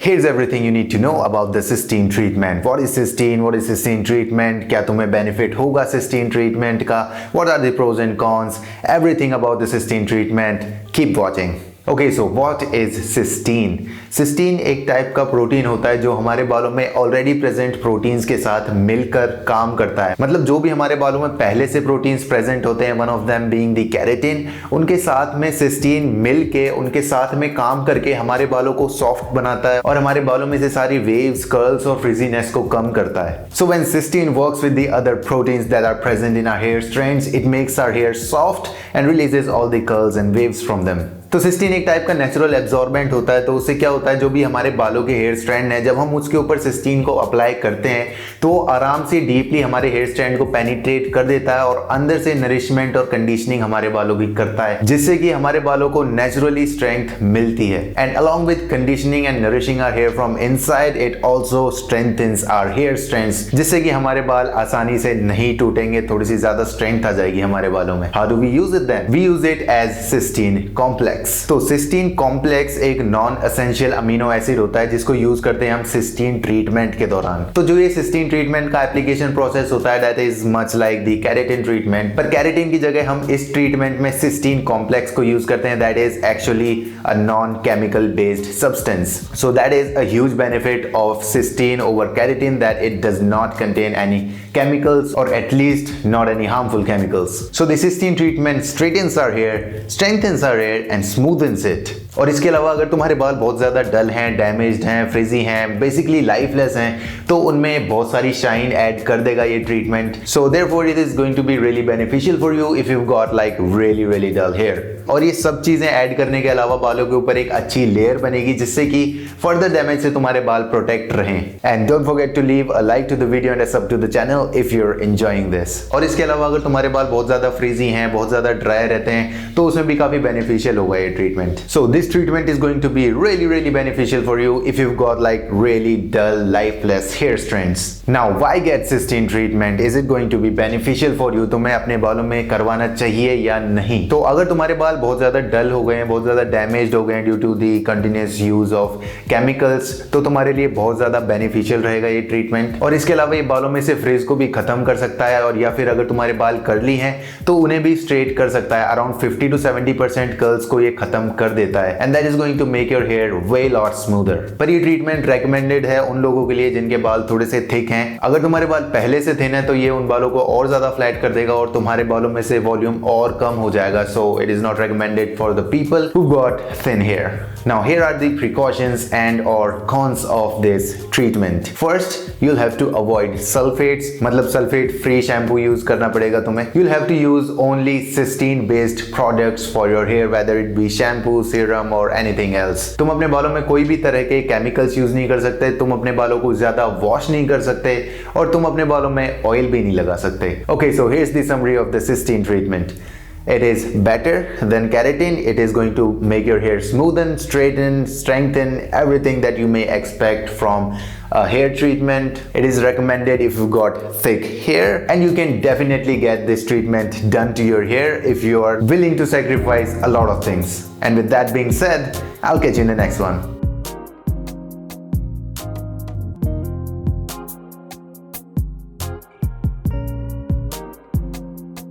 Here's everything you need to know about the cysteine treatment. What is cysteine? What is cysteine treatment? क्या तुम्हें benefit होगा cysteine treatment का? What are the pros and cons? Everything about the cysteine treatment. Keep watching. Okay so what is cysteine? Cysteine एक type का protein होता है जो हमारे बालों में ऑलरेडी प्रेजेंट प्रोटीन्स के साथ मिलकर काम करता है। मतलब जो भी हमारे बालों में पहले से प्रोटीन्स प्रेजेंट होते हैं, one of them being the keratin, उनके साथ में सिस्टीन मिल के उनके साथ में काम करके हमारे बालों को सॉफ्ट बनाता है और हमारे बालों में से सारी वेव्स, कर्ल्स और फ्रिजीनेस को कम करता है। So when cysteine works with the other proteins that are present in our hair strands, it makes our hair soft and releases all the curls and waves from them. तो cysteine एक type का natural absorbent होता है। तो उससे क्या होता है, जो भी हमारे बालों के हेयर स्ट्रैंड है, जब हम उसके ऊपर सिस्टीन को अप्लाई करते हैं तो वो आराम से डीपली हमारे हेयर स्ट्रैंड को पेनिट्रेट कर देता है और अंदर से नरिशमेंट और कंडीशनिंग हमारे बालों की करता है, जिससे कि हमारे बालों को नेचुरली स्ट्रेंथ मिलती है। And along with conditioning and nourishing our hair from inside, it also strengthens our hair strands, जिससे कि हमारे बाल आसानी से नहीं टूटेंगे, थोड़ी सी ज्यादा स्ट्रेंथ आ जाएगी हमारे बालों में। How do we use it then? We use it as cysteine complex. तो सिस्टीन कॉम्प्लेक्स एक नॉन एसेंशियल अमीनो एसिड होता है जिसको यूज करते हैं हम सिस्टीन ट्रीटमेंट के दौरान। तो जो ये सिस्टीन ट्रीटमेंट का एप्लीकेशन प्रोसेस होता है, that is much like the keratin treatment, पर केराटिन की जगह हम इस ट्रीटमेंट में सिस्टीन कॉम्प्लेक्स को यूज करते हैं। That is actually a non chemical based substance. So that is a huge benefit of cysteine over keratin, that it does not contain any chemicals or at least not any harmful chemicals. So the cysteine treatment straightens our hair, strengthens our hair and smoothens it. और इसके अलावा अगर तुम्हारे बाल बहुत ज़्यादा डल हैं, damaged हैं, फ्रिजी हैं, बेसिकली लाइफलेस हैं, तो उनमें बहुत सारी शाइन ऐड कर देगा ये treatment. So therefore it is going to be really beneficial for you if you got like really dull hair. और ये सब चीज़ें ऐड करने के अलावा बालों के ऊपर एक अच्छी लेयर बनेगी जिससे कि फर्दर डैमेज से तुम्हारे बाल प्रोटेक्ट रहें। And don't forget to leave a like to the video and a sub to the channel if you are enjoying this. और इसके अलावा अगर तुम्हारे बाल बहुत ज़्यादा फ्रीजी हैं, बहुत ज़्यादा ड्राई रहते हैं, तो उसमें भी काफ़ी बेनिफिशियल होगा ये treatment. So this treatment is going to be really beneficial for you if you've got like really dull, lifeless hair strands. Now, why get cysteine treatment? Is it going to be beneficial for you? तुम्हें अपने बालों में करवाना चाहिए या नहीं? तो अगर तुम्हारे बाल बहुत ज़्यादा डल हो गए हैं, बहुत ज़्यादा डैमेज्ड हो गए हैं due to the continuous use of chemicals, तो तुम्हारे लिए बहुत ज़्यादा बेनिफिशियल रहेगा ये ट्रीटमेंट। और इसके अलावा ये बालों में से फ्रिज को भी खत्म कर सकता है, और या फिर अगर तुम्हारे बाल कर्ली हैं तो उन्हें भी स्ट्रेट कर सकता है। अराउंड 50 to 70% कर्ल्स को ये खत्म कर देता है and that is going to make your hair way lot smoother. पर ये ट्रीटमेंट रेकमेंडेड है उन लोगों के लिए जिनके बाल थोड़े से थिक हैं। अगर तुम्हारे बाल पहले से थिन है तो ये उन बालों को और ज्यादा फ्लैट कर देगा और तुम्हारे बालों में से वॉल्यूम और कम हो जाएगा। So it is not recommended for the people who got thin hair. Now here are the precautions and or cons of this treatment. First, you'll have to avoid sulfates, मतलब sulfate free shampoo use करना पड़ेगा तुम्हें। You'll have to use only cysteine based products for your hair, whether it be shampoo, serum or anything else. तुम अपने बालों में कोई भी तरह के केमिकल्स यूज नहीं कर सकते, तुम अपने बालों को ज्यादा वॉश नहीं कर सकते और तुम अपने बालों में ऑयल भी नहीं लगा सकते। Okay, so here's the summary of the cysteine treatment. It is better than keratin. It is going to make your hair smoothen, straighten, strengthen, everything that you may expect from a hair treatment. It is recommended if you've got thick hair, and you can definitely get this treatment done to your hair if you are willing to sacrifice a lot of things. And with that being said, I'll catch you in the next one.